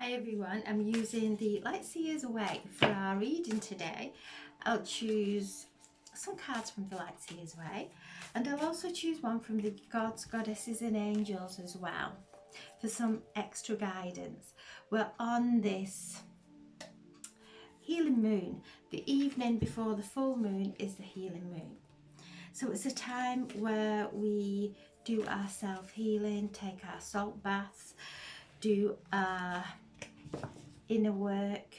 Hi everyone, I'm using the Light Seers Way for our reading today. I'll choose some cards from the Light Seers Way, and I'll also choose one from the Gods, Goddesses and Angels as well for some extra guidance. We're on this healing moon. The evening before the full moon is the healing moon. So it's a time where we do our self-healing, take our salt baths, do our inner work,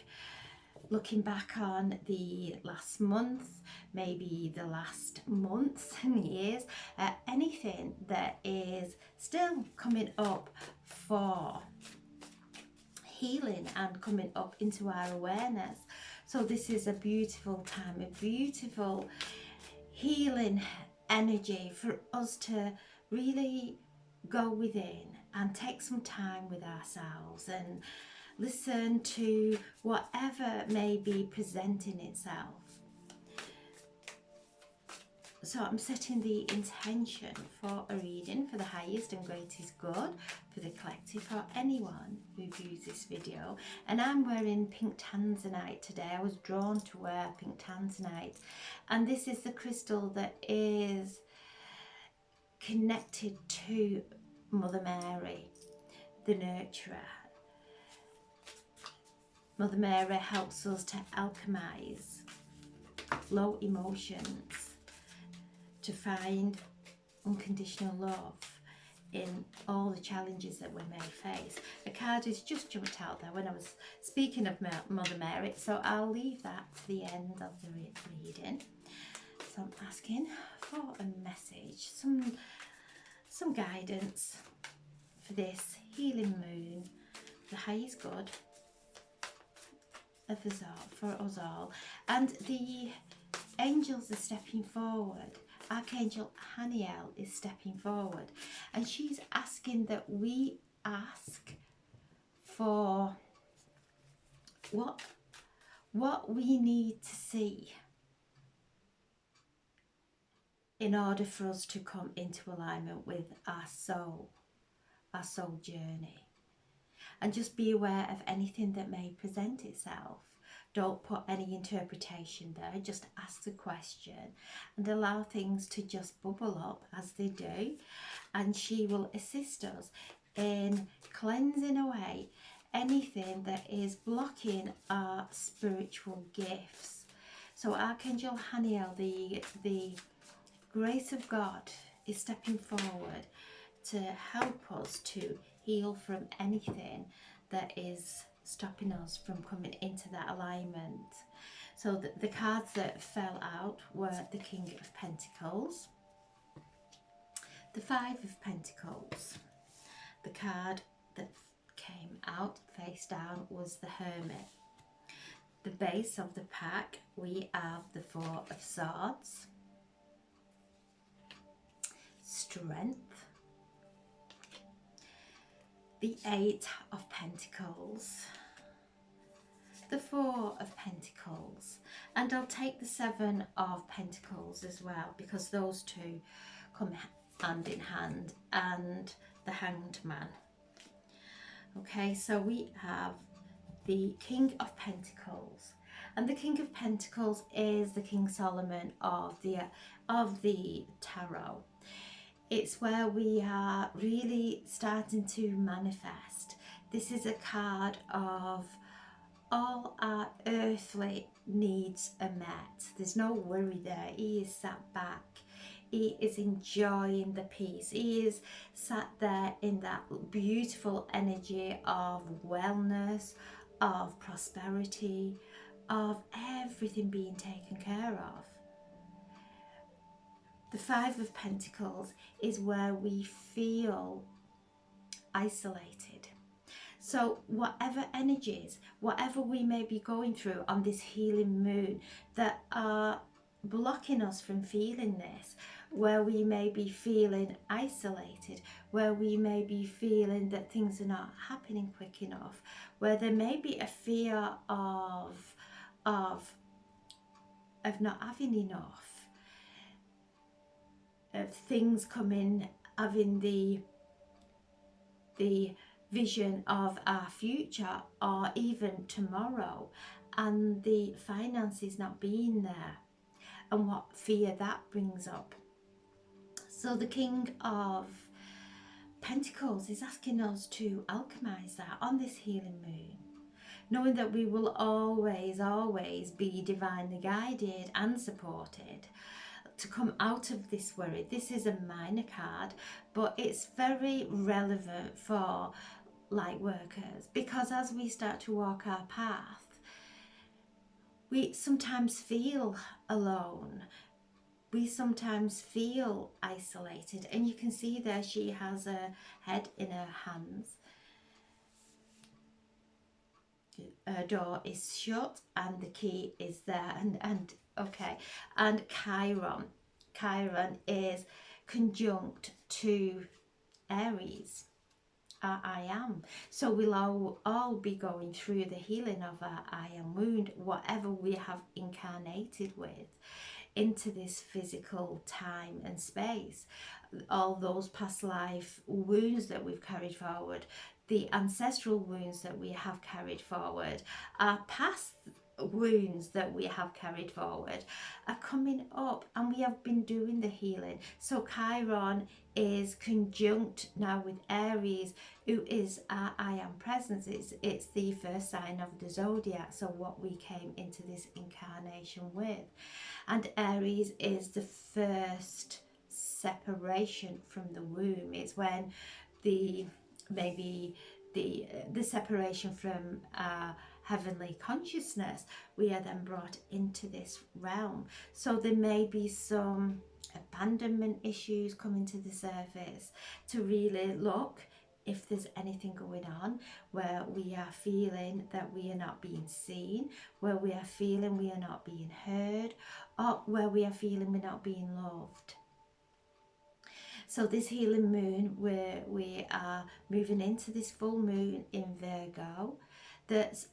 looking back on the last month, maybe the last months and years, anything that is still coming up for healing and coming up into our awareness. So this is a beautiful time, a beautiful healing energy for us to really go within and take some time with ourselves and listen to whatever may be presenting itself. So I'm setting the intention for a reading for the highest and greatest good for the collective, for anyone who views this video. And I'm wearing pink tanzanite today. I was drawn to wear pink tanzanite, and this is the crystal that is connected to Mother Mary, the nurturer. Mother Mary helps us to alchemize low emotions, to find unconditional love in all the challenges that we may face. A card has just jumped out there when I was speaking of Mother Mary, so I'll leave that to the end of the reading. So I'm asking for a message, some guidance for this healing moon, the highest good of us all, for us all. And the angels are stepping forward. Archangel Haniel is stepping forward, and she's asking that we ask for what we need to see in order for us to come into alignment with our soul journey. And just be aware of anything that may present itself. Don't put any interpretation there, just ask the question and allow things to just bubble up as they do, and she will assist us in cleansing away anything that is blocking our spiritual gifts. So Archangel Haniel, the grace of God, is stepping forward to help us to heal from anything that is stopping us from coming into that alignment. So the cards that fell out were the King of Pentacles, the Five of Pentacles. The card that came out face down was the Hermit. The base of the pack, we have the Four of Swords, Strength, the Eight of Pentacles, the Four of Pentacles, and I'll take the Seven of Pentacles as well, because those two come hand in hand, and the Hanged Man. Okay, so we have the King of Pentacles, and the King of Pentacles is the King Solomon of the tarot. It's where we are really starting to manifest. This is a card of all our earthly needs are met. There's no worry there. He is sat back. He is enjoying the peace. He is sat there in that beautiful energy of wellness, of prosperity, of everything being taken care of. The Five of Pentacles is where we feel isolated. So whatever energies, whatever we may be going through on this healing moon that are blocking us from feeling this, where we may be feeling isolated, where we may be feeling that things are not happening quick enough, where there may be a fear of not having enough, of things coming, having the vision of our future or even tomorrow, and the finances not being there, and what fear that brings up. So the King of Pentacles is asking us to alchemize that on this healing moon, knowing that we will always be divinely guided and supported to come out of this worry. This is a minor card, but it's very relevant for light workers, because as we start to walk our path, we sometimes feel alone. We sometimes feel isolated, and you can see there she has a head in her hands. Her door is shut and the key is there, and okay, and Chiron is conjunct to Aries, I am. So we'll all be going through the healing of our I am wound, whatever we have incarnated with into this physical time and space. All those past life wounds that we've carried forward, the ancestral wounds that we have carried forward, our past wounds that we have carried forward are coming up, and we have been doing the healing. So Chiron is conjunct now with Aries, who is our I am presence. It's the first sign of the zodiac, so what we came into this incarnation with. And Aries is the first separation from the womb. It's when the separation from heavenly consciousness, we are then brought into this realm. So there may be some abandonment issues coming to the surface, to really look if there's anything going on where we are feeling that we are not being seen, where we are feeling we are not being heard, or where we are feeling we're not being loved. So this healing moon, where we are moving into this full moon in Virgo, that's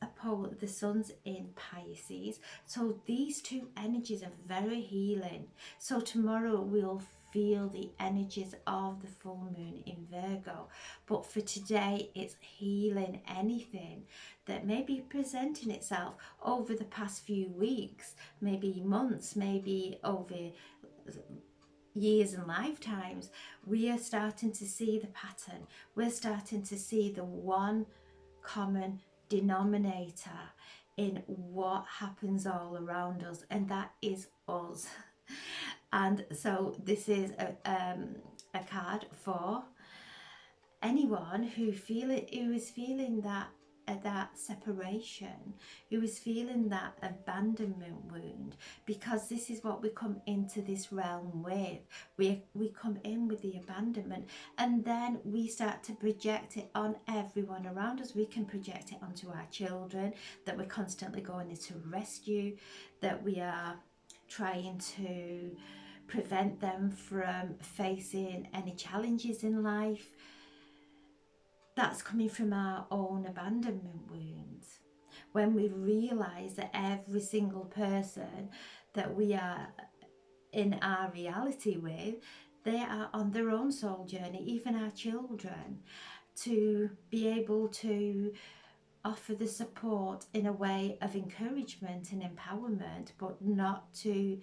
the sun's in Pisces. So these two energies are very healing. So tomorrow we'll feel the energies of the full moon in Virgo, but for today it's healing anything that may be presenting itself over the past few weeks, maybe months, maybe over years and lifetimes. We are starting to see the pattern. We're starting to see the one common denominator in what happens all around us, and that is us. And so this is a card for anyone who is feeling that separation, who is feeling that abandonment wound, because this is what we come into this realm with. We come in with the abandonment, and then we start to project it on everyone around us. We can project it onto our children, that we're constantly going into rescue, that we are trying to prevent them from facing any challenges in life. That's coming from our own abandonment wounds. When we realise that every single person that we are in our reality with, they are on their own soul journey, even our children, to be able to offer the support in a way of encouragement and empowerment, but not to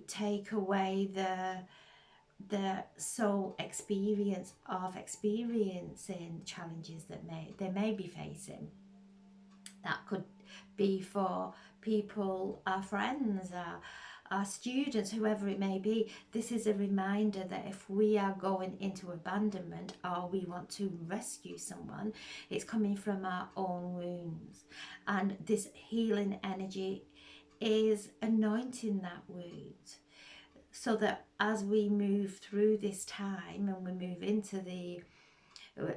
take away the soul experience of experiencing challenges that they may be facing. That could be for people, our friends, our students, whoever it may be. This is a reminder that if we are going into abandonment or we want to rescue someone, it's coming from our own wounds, and this healing energy is anointing that wound, so that as we move through this time and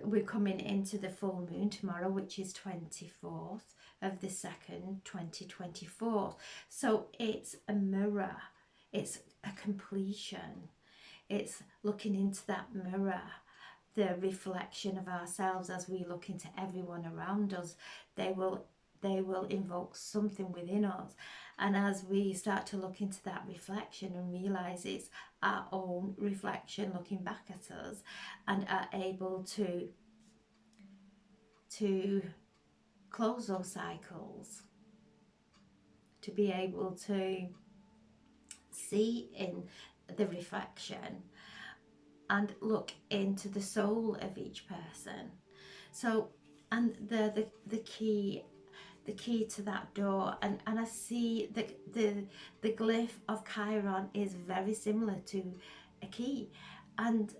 we're coming into the full moon tomorrow, which is 24th of the 2nd, 2024. So it's a mirror, it's a completion, it's looking into that mirror, the reflection of ourselves as we look into everyone around us. They will invoke something within us, and as we start to look into that reflection and realize it's our own reflection looking back at us, and are able to to close those cycles, to be able to see in the reflection and look into the soul of each person. So, and the key to that door, and I see the glyph of Chiron is very similar to a key, and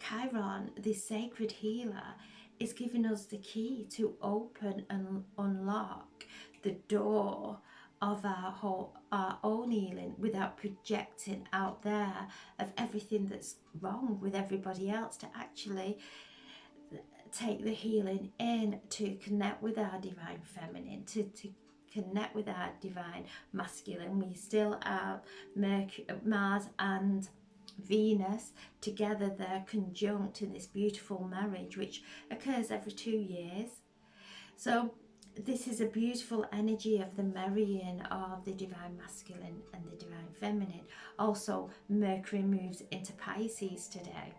Chiron, this sacred healer, is giving us the key to open and unlock the door of our own healing without projecting out there of everything that's wrong with everybody else, to actually take the healing in, to connect with our divine feminine, to connect with our divine masculine. We still are Mars and Venus together, they're conjunct in this beautiful marriage which occurs every 2 years. So this is a beautiful energy of the marrying of the divine masculine and the divine feminine. Also, Mercury moves into Pisces today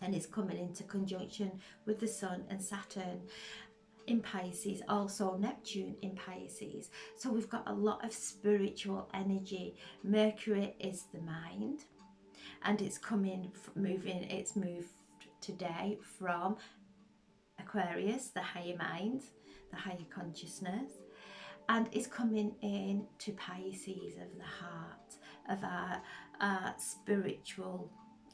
and is coming into conjunction with the Sun and Saturn in Pisces, also Neptune in Pisces. So we've got a lot of spiritual energy. Mercury is the mind, and it's moved today from Aquarius, the higher mind, the higher consciousness, and it's coming in to Pisces, of the heart, of our spiritual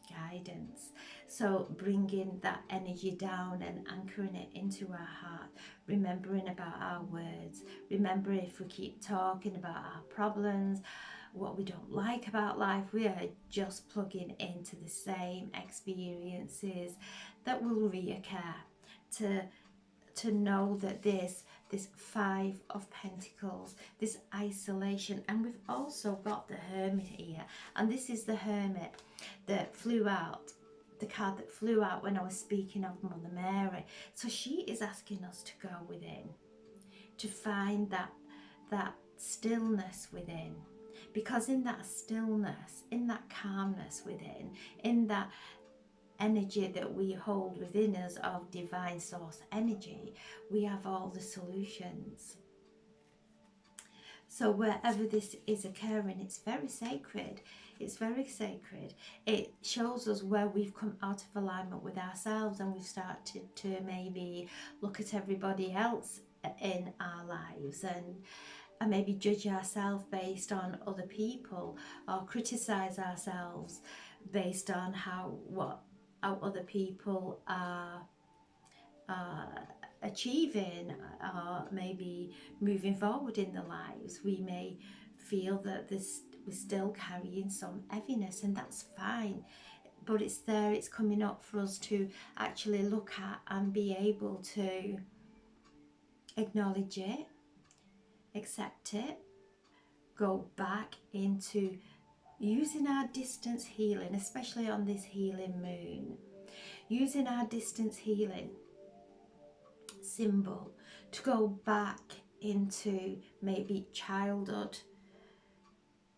guidance. So bringing that energy down and anchoring it into our heart, remembering about our words, remember if we keep talking about our problems, what we don't like about life, we are just plugging into the same experiences that will reoccur. To know that this 5 of Pentacles, this isolation, and we've also got the Hermit here, and this is the Hermit that flew out, the card that flew out when I was speaking of Mother Mary. So she is asking us to go within, to find that stillness within, because in that stillness, in that calmness within, in that energy that we hold within us of divine source energy, we have all the solutions. So wherever this is occurring, it's very sacred. It's very sacred. It shows us where we've come out of alignment with ourselves, and we've started to maybe look at everybody else in our lives and maybe judge ourselves based on other people, or criticize ourselves based on how other people are achieving, or maybe moving forward in their lives. We may feel that we're still carrying some heaviness, and that's fine, but it's there, it's coming up for us to actually look at and be able to acknowledge it, accept it, go back into using our distance healing, especially on this healing moon, using our distance healing symbol to go back into maybe childhood,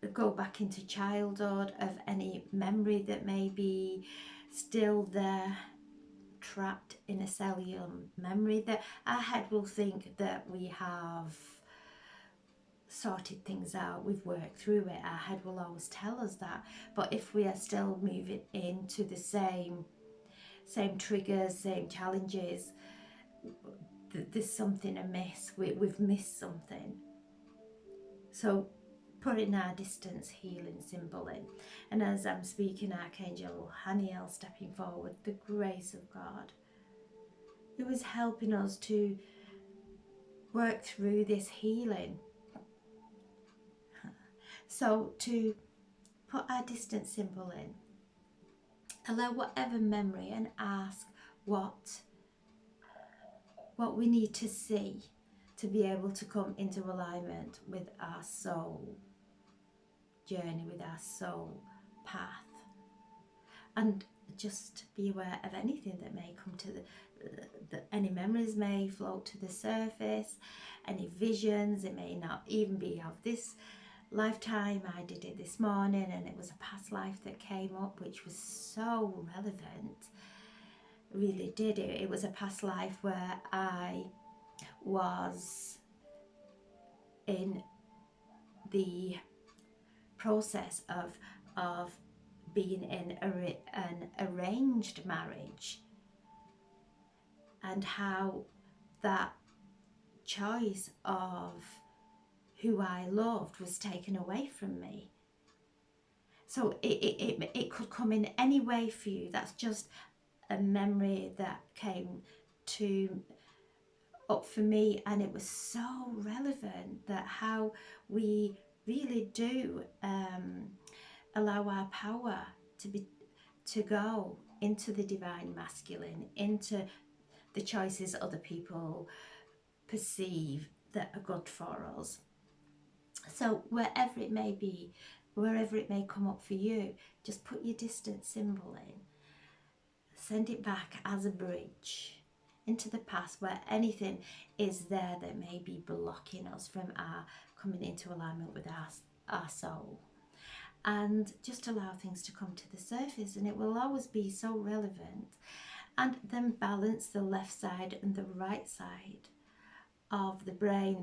of any memory that may be still there, trapped in a cellular memory, that our head will think that we have sorted things out, we've worked through it. Our head will always tell us that. But if we are still moving into the same triggers, same challenges, there's something amiss. We've missed something. So putting our distance healing symbol in, and as I'm speaking, Archangel Haniel stepping forward, the grace of God, who is helping us to work through this healing. So to put our distance symbol in, allow whatever memory, and ask what we need to see to be able to come into alignment with our soul journey, with our soul path. And just be aware of anything that may come to any memories may float to the surface, any visions. It may not even be of this lifetime. I did it this morning and it was a past life that came up, which was so relevant. really did. It was a past life where I was in the process of being in an arranged marriage, and how that choice of who I loved was taken away from me. So it could come in any way for you. That's just a memory that came to up for me, and it was so relevant, that how we really do allow our power to go into the divine masculine, into the choices other people perceive that are good for us. So wherever it may be, wherever it may come up for you, just put your distance symbol in. Send it back as a bridge into the past, where anything is there that may be blocking us from our coming into alignment with our soul. And just allow things to come to the surface, and it will always be so relevant. And then balance the left side and the right side of the brain.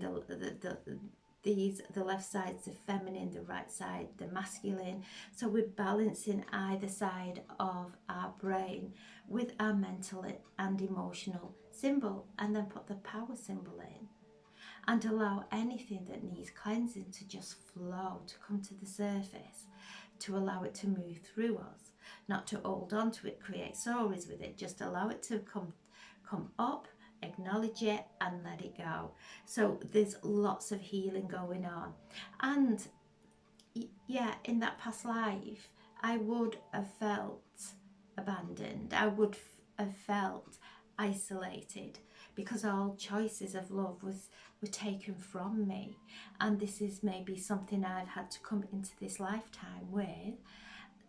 The left side's the feminine, the right side the masculine. So we're balancing either side of our brain with our mental and emotional symbol, and then put the power symbol in, and allow anything that needs cleansing to just flow, to come to the surface, to allow it to move through us, not to hold on to it, create stories with it. Just allow it to come up, acknowledge it, and let it go. So there's lots of healing going on. And yeah, in that past life, I would have felt abandoned. I would have felt isolated, because all choices of love were taken from me. And this is maybe something I've had to come into this lifetime with,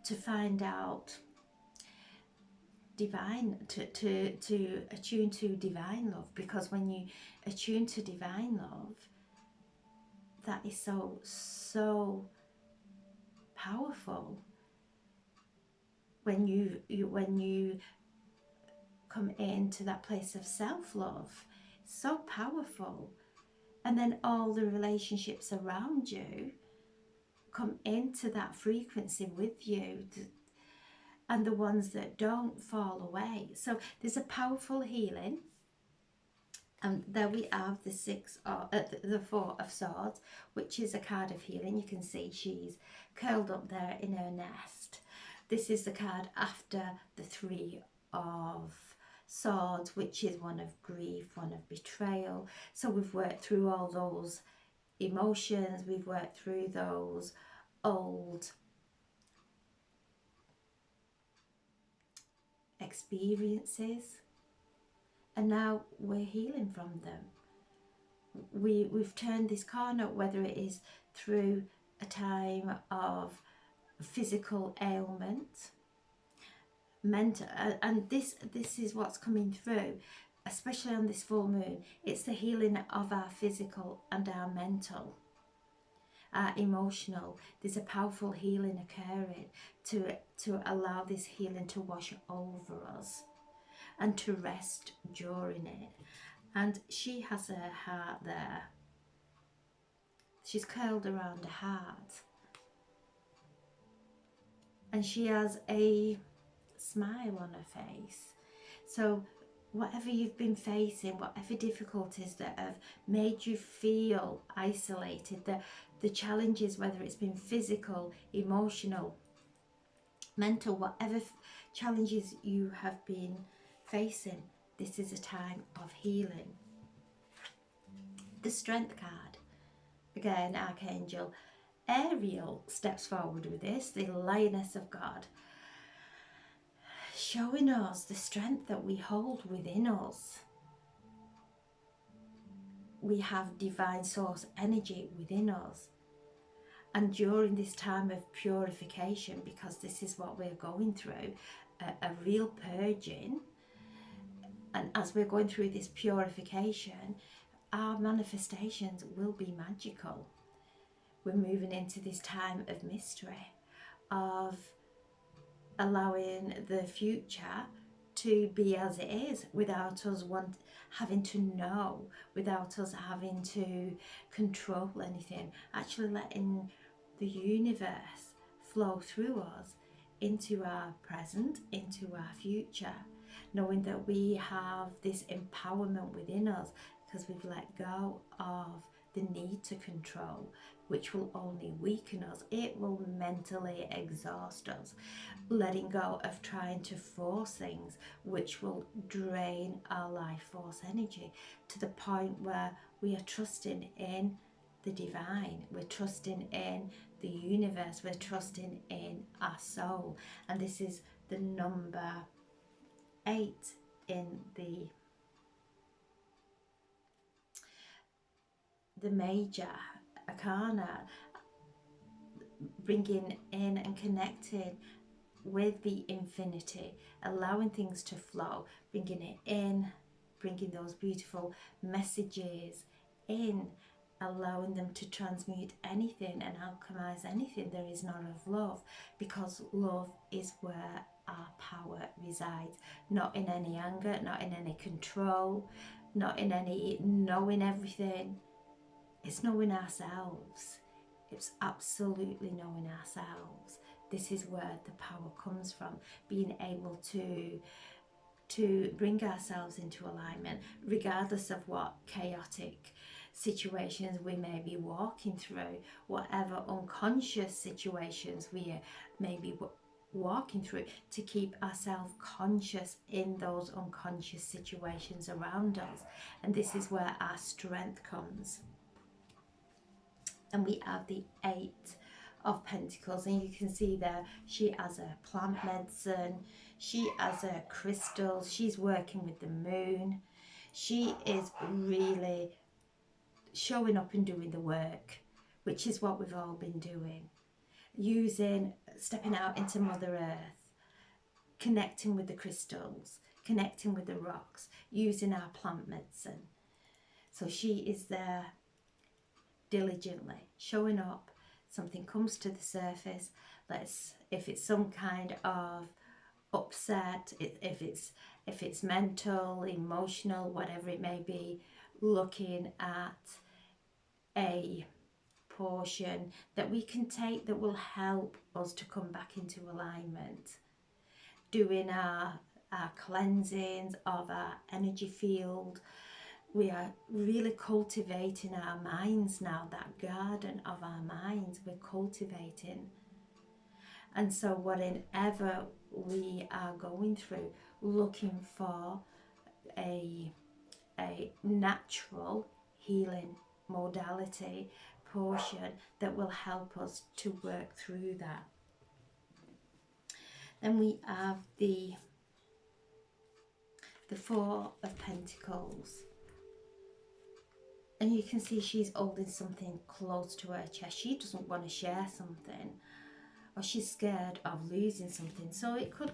to find out divine, to attune to divine love. Because when you attune to divine love, that is so powerful. When you come into that place of self-love, so powerful. And then all the relationships around you come into that frequency with you, and the ones that don't fall away. So there's a powerful healing. And there we have the Four of Swords, which is a card of healing. You can see she's curled up there in her nest. This is the card after the Three of Swords, which is one of grief, one of betrayal. So we've worked through all those emotions, we've worked through those old experiences, and now we're healing from them. We've turned this corner, whether it is through a time of physical ailment, mental, and this is what's coming through, especially on this full moon. It's the healing of our physical and our mental, our emotional. There's a powerful healing occurring to allow this healing to wash over us and to rest during it. And she has her heart there. She's curled around her heart. And she has a smile on her face. So whatever you've been facing, whatever difficulties that have made you feel isolated, the challenges, whether it's been physical, emotional, mental, whatever challenges you have been facing, this is a time of healing. The Strength card, again, Archangel Ariel steps forward with this, the Lioness of God, showing us the strength that we hold within us. We have divine source energy within us. And during this time of purification, because this is what we're going through, a real purging, and as we're going through this purification, our manifestations will be magical. We're moving into this time of mystery, of allowing the future to be as it is without us having to know, without us having to control anything, actually letting the universe flow through us into our present, into our future, knowing that we have this empowerment within us because we've let go of the need to control, which will only weaken us. It will mentally exhaust us. Letting go of trying to force things, which will drain our life force energy to the point where we are trusting in the divine, we're trusting in the universe, we're trusting in our soul. And this is the number 8 in the major arcana, bringing in and connecting with the infinity, allowing things to flow, bringing it in, bringing those beautiful messages in, allowing them to transmute anything and alchemize anything there is not of love, because love is where our power resides, not in any anger, not in any control, not in any knowing everything. It's knowing ourselves. It's absolutely knowing ourselves. This is where the power comes from, being able to bring ourselves into alignment, regardless of what chaotic situations we may be walking through, whatever unconscious situations we may be walking through, to keep ourselves conscious in those unconscious situations around us. And this is where our strength comes. And we have the 8 of Pentacles, and you can see there she has a plant medicine, she has a crystal, she's working with the moon. She is really showing up and doing the work, which is what we've all been doing, stepping out into Mother Earth, connecting with the crystals, connecting with the rocks, using our plant medicine. So she is there diligently showing up. Something comes to the surface, if it's some kind of upset, if it's mental, emotional, whatever it may be, looking at a portion that we can take that will help us to come back into alignment, doing our cleansings of our energy field. We are really cultivating our minds now, that garden of our minds we're cultivating. And so whatever we are going through, looking for a natural healing modality portion that will help us to work through that. Then we have the 4 of Pentacles. And you can see she's holding something close to her chest. She doesn't want to share something, or she's scared of losing something. So it could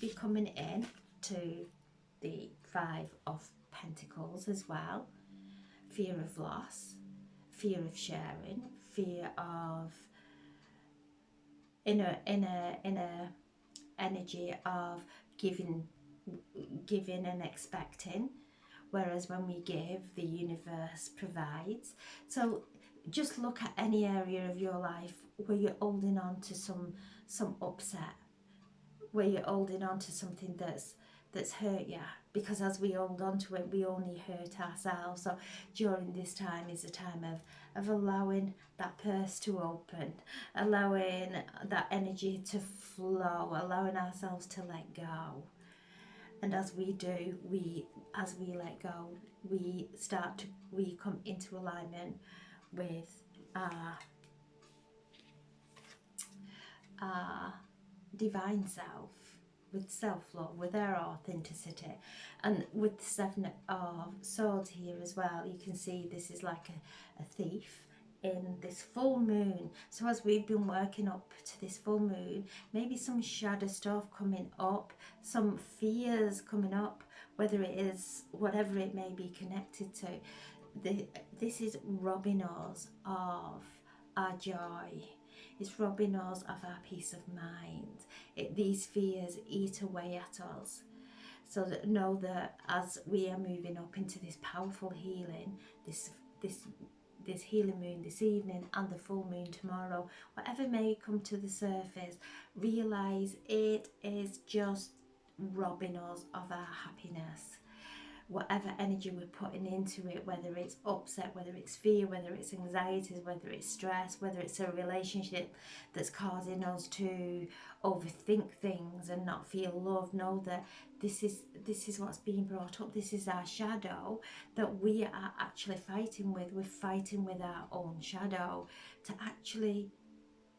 be coming in to the 5 of Pentacles as well. Fear of loss, fear of sharing, fear of in a energy of giving and expecting. Whereas when we give, the universe provides. So just look at any area of your life where you're holding on to some upset, where you're holding on to something that's hurt you. Because as we hold on to it, we only hurt ourselves. So during this time is a time of allowing that purse to open, allowing that energy to flow, allowing ourselves to let go. And as we do, as we let go, we come into alignment with our divine self, with self-love, with our authenticity. And with the 7 of Swords here as well, you can see this is like a thief in this full moon. So as we've been working up to this full moon, maybe some shadow stuff coming up, some fears coming up, whether it is whatever it may be connected to. This is robbing us of our joy. It's robbing us of our peace of mind. These fears eat away at us. So that know that as we are moving up into this powerful healing, this healing moon this evening and the full moon tomorrow, whatever may come to the surface, realize it is just robbing us of our happiness. Whatever energy we're putting into it, whether it's upset, whether it's fear, whether it's anxieties, whether it's stress, whether it's a relationship that's causing us to overthink things and not feel loved, know that this is what's being brought up. This is our shadow that we are actually fighting with. We're fighting with our own shadow to actually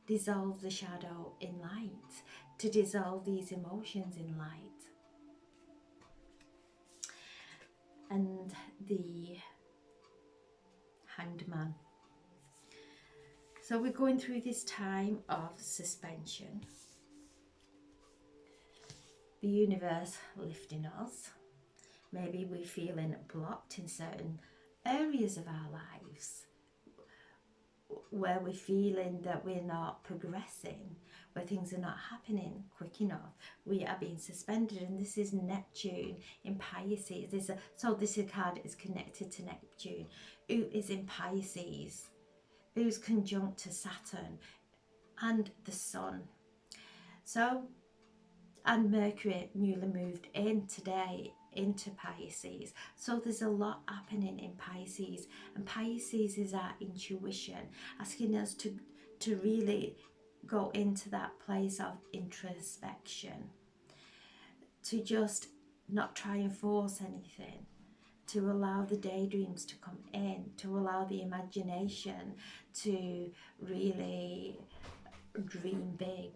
dissolve the shadow in light, to dissolve these emotions in light. And the Hanged Man. So we're going through this time of suspension. The universe lifting us. Maybe we're feeling blocked in certain areas of our lives where we're feeling that we're not progressing, where things are not happening quick enough. We are being suspended, and this is Neptune in Pisces. So this card is connected to Neptune, who is in Pisces, who's conjunct to Saturn and the Sun. So, and Mercury newly moved in today into Pisces. So there's a lot happening in Pisces, and Pisces is our intuition, asking us to really go into that place of introspection, to just not try and force anything, to allow the daydreams to come in, to allow the imagination to really dream big.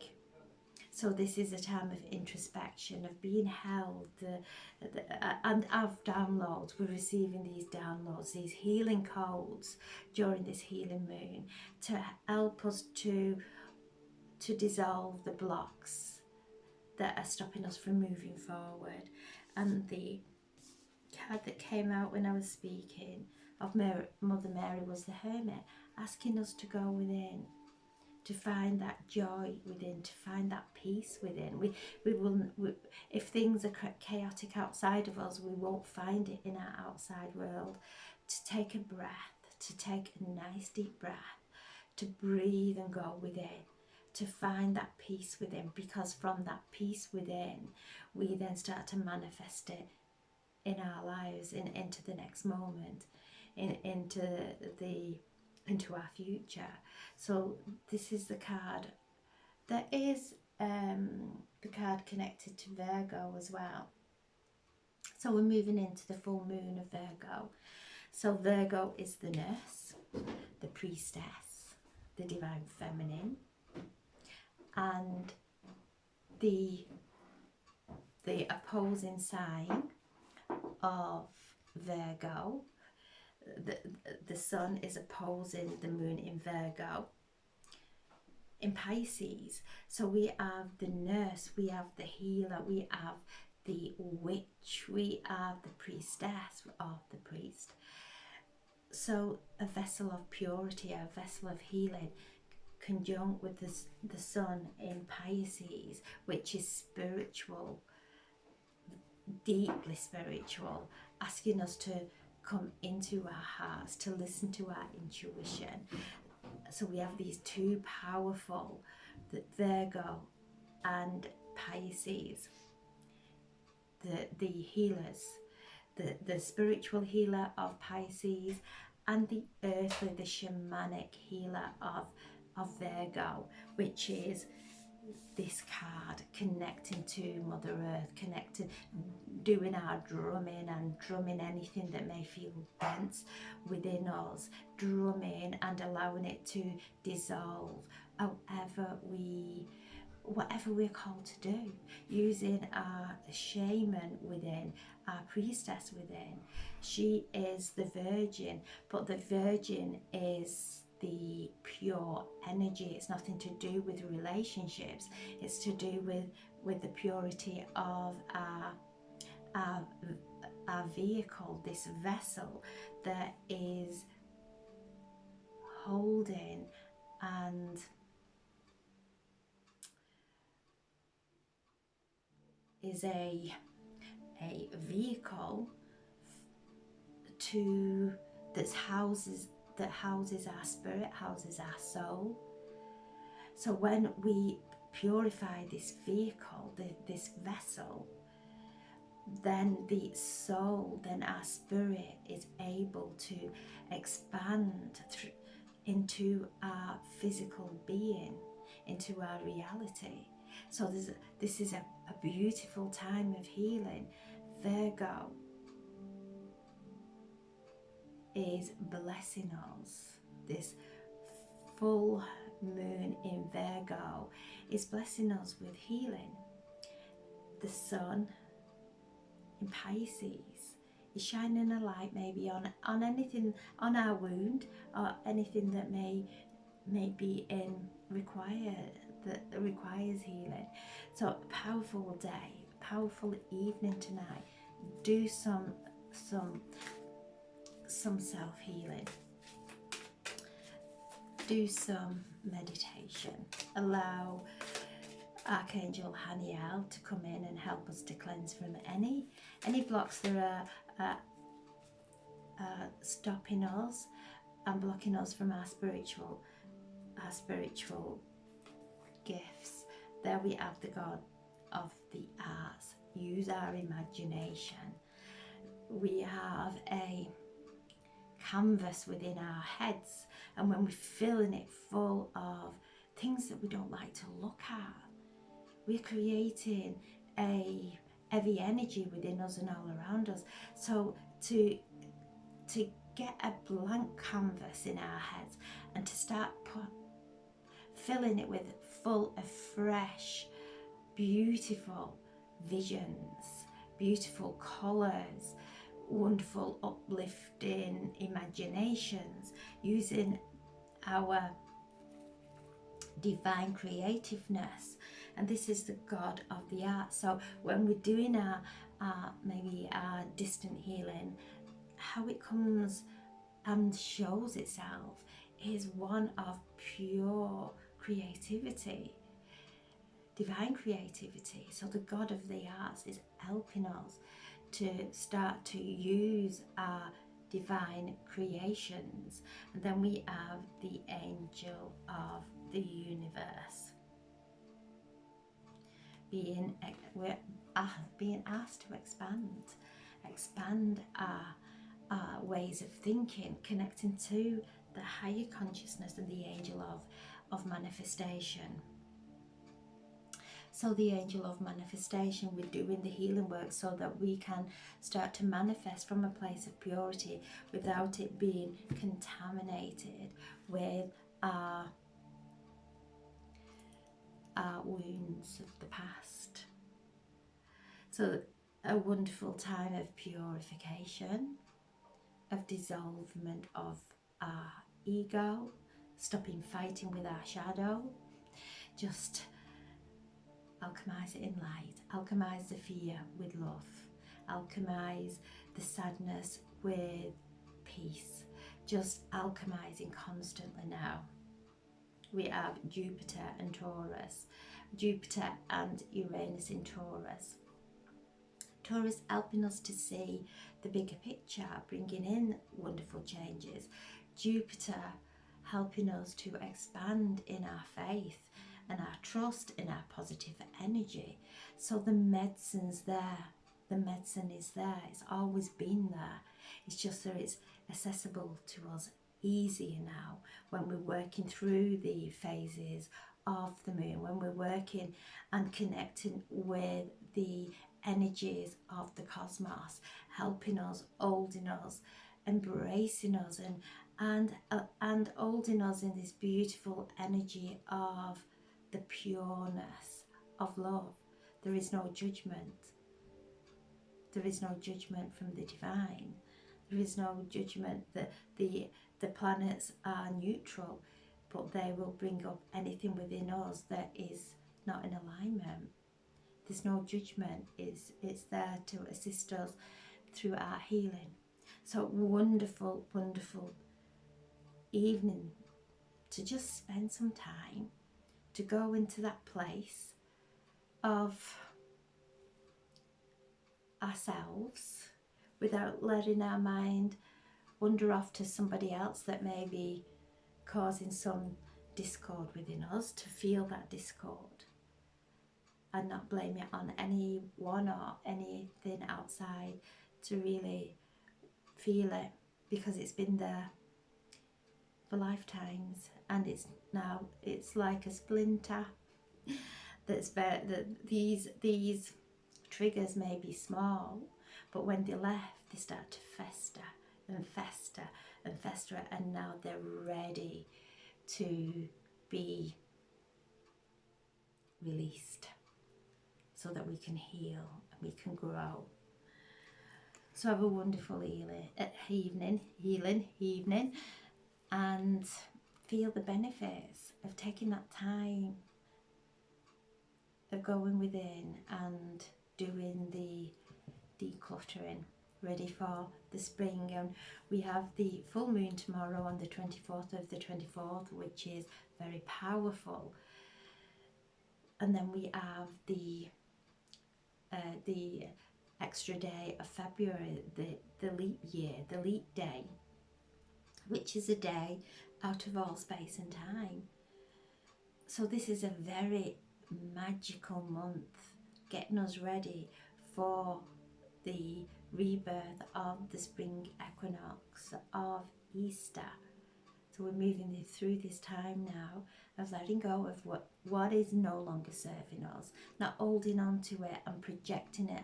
So this is a time of introspection, of being held, and of downloads. We're receiving these downloads, these healing codes during this healing moon to help us to dissolve the blocks that are stopping us from moving forward. And the card that came out when I was speaking of Mother Mary was the Hermit, asking us to go within, to find that joy within, to find that peace within. If things are chaotic outside of us, we won't find it in our outside world. To take a breath, to take a nice deep breath, to breathe and go within, to find that peace within, because from that peace within, we then start to manifest it in our lives, into the next moment, into our future. So this is the card. There is the card connected to Virgo as well. So we're moving into the full moon of Virgo. So Virgo is the nurse, the priestess, the divine feminine, and the opposing sign of Virgo, the sun is opposing the moon in Virgo in Pisces. So we have the nurse, we have the healer, we have the witch, we have the priestess of the priest. So a vessel of purity, a vessel of healing, conjunct with the sun in Pisces, which is spiritual, deeply spiritual, asking us to come into our hearts, to listen to our intuition. So we have these two powerful, the Virgo and Pisces, the healers, the spiritual healer of Pisces, and the earthly, the shamanic healer of Virgo, which is this card connecting to Mother Earth, connecting, doing our drumming and drumming anything that may feel dense within us, drumming and allowing it to dissolve whatever we're called to do, using our shaman within, our priestess within. She is the virgin, but the virgin is the pure energy. It's nothing to do with relationships. It's to do with the purity of our vehicle, this vessel that is holding and is a a vehicle to that houses our spirit, houses our soul. So when we purify this vehicle, this vessel, then the soul, then our spirit is able to expand into our physical being, into our reality. So this is a beautiful time of healing. Virgo is blessing us. This full moon in Virgo is blessing us with healing. The sun in Pisces is shining a light maybe on anything, on our wound, or anything that may be that requires healing. So a powerful day, a powerful evening tonight. Do some self-healing. Do some meditation. Allow Archangel Haniel to come in and help us to cleanse from any blocks that are stopping us and blocking us from our spiritual gifts. There we have the God of the arts. Use our imagination. We have a canvas within our heads, and when we're filling it full of things that we don't like to look at, we're creating a heavy energy within us and all around us. So to get a blank canvas in our heads and to start filling it with full of fresh, beautiful visions, beautiful colours, wonderful uplifting imaginations, using our divine creativeness. And this is the God of the arts. So when we're doing our maybe our distant healing, how it comes and shows itself is one of pure creativity, divine creativity. So the God of the arts is helping us to start to use our divine creations. And then we have the angel of the universe being asked to expand our ways of thinking, connecting to the higher consciousness and the angel of manifestation. So the angel of manifestation, we're doing the healing work so that we can start to manifest from a place of purity without it being contaminated with our wounds of the past. So a wonderful time of purification, of dissolvement of our ego, stopping fighting with our shadow, just alchemize it in light, alchemize the fear with love, alchemize the sadness with peace, just alchemizing constantly now. We have Jupiter and Taurus, Jupiter and Uranus in Taurus. Taurus helping us to see the bigger picture, bringing in wonderful changes. Jupiter helping us to expand in our faith and our trust in our positive energy. So the medicine's there. The medicine is there. It's always been there. It's just that it's accessible to us easier now when we're working through the phases of the moon, when we're working and connecting with the energies of the cosmos, helping us, holding us, embracing us, and holding us in this beautiful energy of the pureness of love. There is no judgment. There is no judgment from the divine. There is no judgment that the planets are neutral, but they will bring up anything within us that is not in alignment. There's no judgment. It's there to assist us through our healing. So wonderful, wonderful evening to just spend some time to go into that place of ourselves without letting our mind wander off to somebody else that may be causing some discord within us, to feel that discord and not blame it on anyone or anything outside, to really feel it, because it's been there for lifetimes, and it's like a splinter that's very, these triggers may be small, but when they're left, they start to fester and fester and fester, and now they're ready to be released so that we can heal and we can grow. So have a wonderful healing evening, and feel the benefits of taking that time of going within and doing the decluttering, ready for the spring. And we have the full moon tomorrow on the 24th of the 24th, which is very powerful. And then we have the extra day of February, the leap year, the leap day, which is a day out of all space and time. So this is a very magical month, getting us ready for the rebirth of the spring equinox, of Easter. So we're moving through this time now of letting go of what is no longer serving us, not holding on to it and projecting it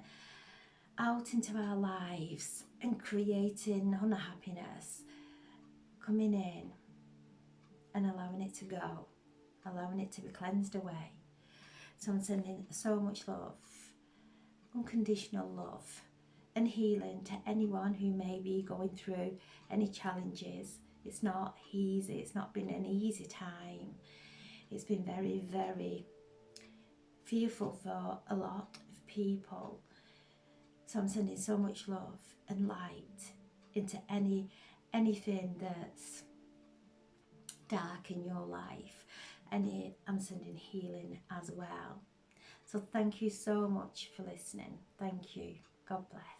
out into our lives and creating unhappiness, coming in and allowing it to go, allowing it to be cleansed away. So I'm sending so much love, unconditional love and healing to anyone who may be going through any challenges. It's not easy, it's not been an easy time. It's been very, very fearful for a lot of people. So I'm sending so much love and light into anything that's dark in your life, and I'm sending healing as well. So thank you so much for listening. Thank you. God bless.